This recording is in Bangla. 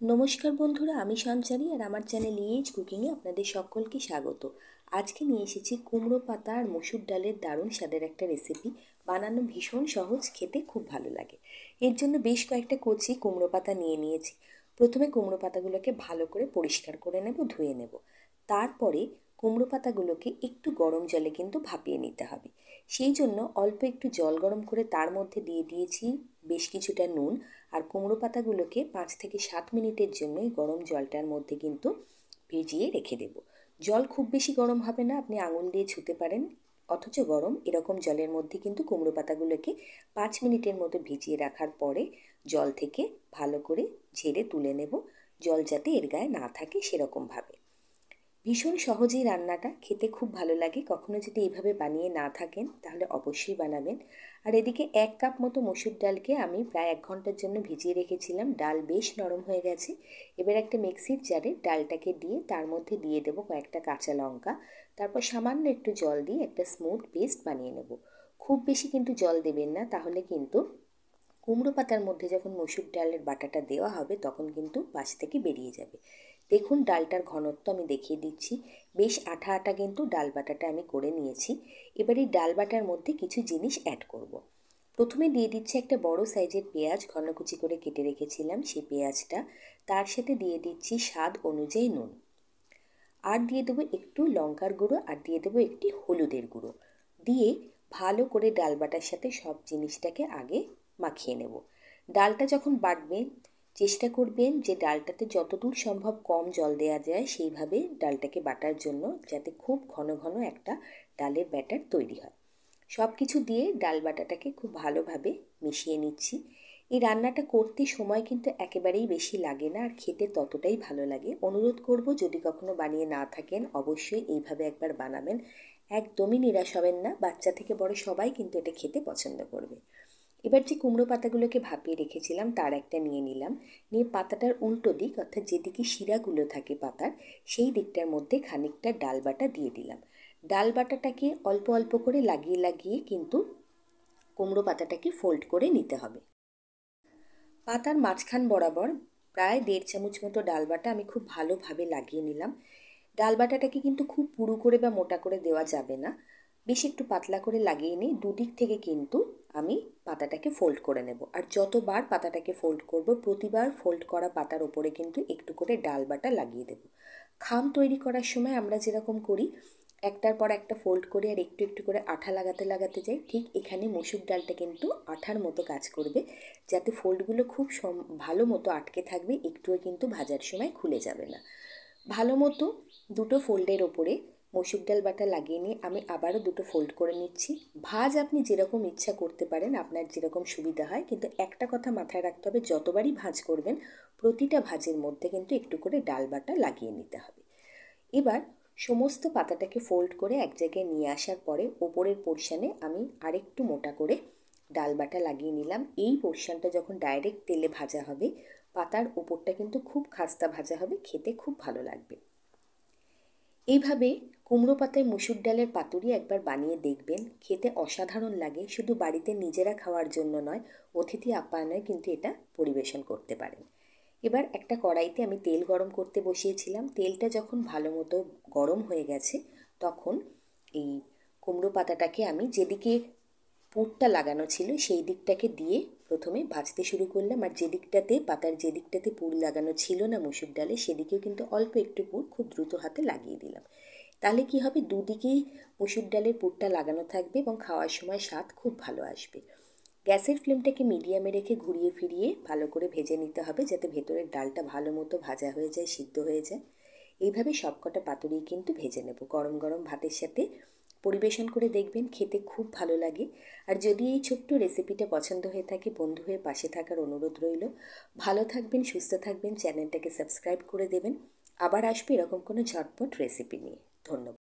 নমস্কার বন্ধুরা, আমি সঞ্চারী আর আমার চ্যানেল ইএইচ কুকিংয়ে আপনাদের সকলকে স্বাগত। আজকে নিয়ে এসেছি কুমড়ো পাতা আর মসুর ডালের দারুণ স্বাদের একটা রেসিপি। বানানো ভীষণ সহজ, খেতে খুব ভালো লাগে। এর জন্য বেশ কয়েকটা কচি কুমড়ো পাতা নিয়েছি। প্রথমে কুমড়ো পাতাগুলোকে ভালো করে পরিষ্কার করে নেব, ধুয়ে নেব। তারপরে কুমড়ো পাতাগুলোকে একটু গরম জলে কিন্তু ভাপিয়ে নিতে হবে। সেই জন্য অল্প একটু জল গরম করে তার মধ্যে দিয়ে দিয়েছি বেশ কিছুটা নুন, আর কুমড়ো পাতাগুলোকে 5 থেকে 7 মিনিটের জন্য গরম জলটার মধ্যে কিন্তু ভিজিয়ে রেখে দেব। জল খুব বেশি গরম হবে না, আপনি আঙুল দিয়ে ছুতে পারেন, অথচ গরম এরকম জলের মধ্যে কিন্তু কুমড়ো পাতাগুলোকে 5 মিনিটের মতো ভিজিয়ে রাখার পরে জল থেকে ভালো করে ঝেড়ে তুলে নেব, জল যাতে এর গায়ে না থাকে সেরকমভাবে। ভীষণ সহজেই রান্নাটা, খেতে খুব ভালো লাগে। কখনো যদি এইভাবে বানিয়ে না থাকেন তাহলে অবশ্যই বানাবেন। আর এদিকে 1 কাপ মতো মসুর ডালকে আমি প্রায় 1 ঘন্টার জন্য ভিজিয়ে রেখেছিলাম। ডাল বেশ নরম হয়ে গেছে। এবার একটা মিক্সির জারে ডালটাকে দিয়ে তার মধ্যে দিয়ে দেবো কয়েকটা কাঁচা লঙ্কা। তারপর সামান্য একটু জল দিয়ে একটা স্মুথ পেস্ট বানিয়ে নেব। খুব বেশি কিন্তু জল দেবেন না, তাহলে কিন্তু কুমড়ো পাতার মধ্যে যখন মসুর ডালের বাটাটা দেওয়া হবে তখন কিন্তু পাশ থেকে বেরিয়ে যাবে। দেখুন ডালটার ঘনত্ব আমি দেখিয়ে দিচ্ছি, বেশ আঠা আঠা কিন্তু ডাল বাটাটা আমি করে নিয়েছি। এবার এই ডাল বাটার মধ্যে কিছু জিনিস অ্যাড করব। প্রথমে দিয়ে দিচ্ছি একটা বড় সাইজের পেঁয়াজ, ঘনকুচি করে কেটে রেখেছিলাম সেই পেঁয়াজটা। তার সাথে দিয়ে দিচ্ছি স্বাদ অনুযায়ী নুন, আর দিয়ে দেবো একটু লঙ্কার গুঁড়ো, আর দিয়ে দেবো একটি হলুদের গুঁড়ো। দিয়ে ভালো করে ডাল বাটার সাথে সব জিনিসটাকে আগে মাখিয়ে নেব। ডালটা যখন বাটবেন চেষ্টা করবেন যে ডালটাতে যতদূর সম্ভব কম জল দেওয়া যায় সেইভাবে ডালটাকে বাটার জন্য, যাতে খুব ঘন ঘন একটা ডালের ব্যাটার তৈরি হয়। সব কিছু দিয়ে ডাল বাটাটাকে খুব ভালোভাবে মিশিয়ে নিচ্ছি। এই রান্নাটা করতে সময় কিন্তু একেবারেই বেশি লাগে না, আর খেতে ততটাই ভালো লাগে। অনুরোধ করব, যদি কখনো বানিয়ে না থাকেন অবশ্যই এইভাবে একবার বানাবেন। একদমই নিরাশ হবেন না, বাচ্চা থেকে বড় সবাই কিন্তু এটা খেতে পছন্দ করবে। এবার যে কুমড়ো পাতাগুলোকে ভাপিয়ে রেখেছিলাম তার একটা নিয়ে নিলাম। নিয়ে পাতাটার উল্টো দিক, অর্থাৎ যেদিকে শিরাগুলো থাকে পাতার, সেই দিকটার মধ্যে খানিকটা ডাল বাটা দিয়ে দিলাম। ডাল বাটাটাকে অল্প অল্প করে লাগিয়ে লাগিয়ে কিন্তু কুমড়ো পাতাটাকে ফোল্ড করে নিতে হবে। পাতার মাঝখান বরাবর প্রায় 1.5 চামচ মতো ডাল বাটা আমি খুব ভালোভাবে লাগিয়ে নিলাম। ডাল বাটাটাকে কিন্তু খুব পুরু করে বা মোটা করে দেওয়া যাবে না, বেশ একটু পাতলা করে লাগিয়ে নিই। দুদিক থেকে কিন্তু আমি পাতাটাকে ফোল্ড করে নেব। আর যতবার পাতাটাকে ফোল্ড করব, প্রতিবার ফোল্ড করা পাতার ওপরে কিন্তু একটু করে ডাল বাটা লাগিয়ে দেব। খাম তৈরি করার সময় আমরা যেরকম করি, একটার পর একটা ফোল্ড করে আর একটু একটু করে আঠা লাগাতে লাগাতে যাই, ঠিক এখানে মসুর ডালটা কিন্তু আঠার মতো কাজ করবে, যাতে ফোল্ডগুলো খুব ভালো মতো আটকে থাকবে, একটুও কিন্তু ভাজার সময় খুলে যাবে না। ভালো মতো দুটো ফোল্ডের ওপরে মসুর ডাল বাটা লাগিয়ে নিয়ে আমি আবারও দুটো ফোল্ড করে নিচ্ছি। ভাজ আপনি যেরকম ইচ্ছা করতে পারেন, আপনার যেরকম সুবিধা হয়, কিন্তু একটা কথা মাথায় রাখতে হবে, যতবারই ভাজ করবেন প্রতিটা ভাজের মধ্যে কিন্তু একটু করে ডাল বাটা লাগিয়ে নিতে হবে। এবার সমস্ত পাতাটাকে ফোল্ড করে এক জায়গায় নিয়ে আসার পরে ওপরের পোর্শনে আমি আরেকটু মোটা করে ডাল বাটা লাগিয়ে নিলাম। এই পোর্শনটা যখন ডাইরেক্ট তেলে ভাজা হবে, পাতার ওপরটা কিন্তু খুব খাস্তা ভাজা হবে, খেতে খুব ভালো লাগবে। এইভাবে কুমড়ো পাতায় মসুর ডালের পাতুরি একবার বানিয়ে দেখবেন, খেতে অসাধারণ লাগে। শুধু বাড়িতে নিজেরা খাওয়ার জন্য নয়, অতিথি আপ্যায়নে কিন্তু এটা পরিবেশন করতে পারেন। এবার একটা কড়াইতে আমি তেল গরম করতে বসিয়েছিলাম। তেলটা যখন ভালো মতো গরম হয়ে গেছে তখন এই কুমড়ো পাতাটাকে আমি যেদিকে পুরটা লাগানো ছিল সেই দিকটাকে দিয়ে প্রথমে ভাজতে শুরু করলাম। আর যে দিকটাতে পাতার যে দিকটাতে পুর লাগানো ছিল না মসুর ডালে, সেদিকেও কিন্তু অল্প একটু পুর খুব দ্রুত হাতে লাগিয়ে দিলাম। তাহলে কি হবে, দুদিকেই মসুর ডালের পুরটা লাগানো থাকবে এবং খাওয়ার সময় স্বাদ খুব ভালো আসবে। গ্যাসের ফ্লেমটাকে মিডিয়ামে রেখে ঘুরিয়ে ফিরিয়ে ভালো করে ভেজে নিতে হবে, যাতে ভেতরের ডালটা ভালো মতো ভাজা হয়ে যায়, সিদ্ধ হয়ে যায়। এইভাবে সবকটা পাতুরি কিন্তু ভেজে নেব। গরম গরম ভাতের সাথে পরিবেশন করে দেখবেন, খেতে খুব ভালো লাগে। আর যদি এই ছোট্ট রেসিপিটা পছন্দ হয়ে থাকে, বন্ধু হয়ে পাশে থাকার অনুরোধ রইল। ভালো থাকবেন, সুস্থ থাকবেন, চ্যানেলটাকে সাবস্ক্রাইব করে দেবেন। আবার আসবে এরকম কোনো ঝটপট রেসিপি নিয়ে। ধন্যবাদ।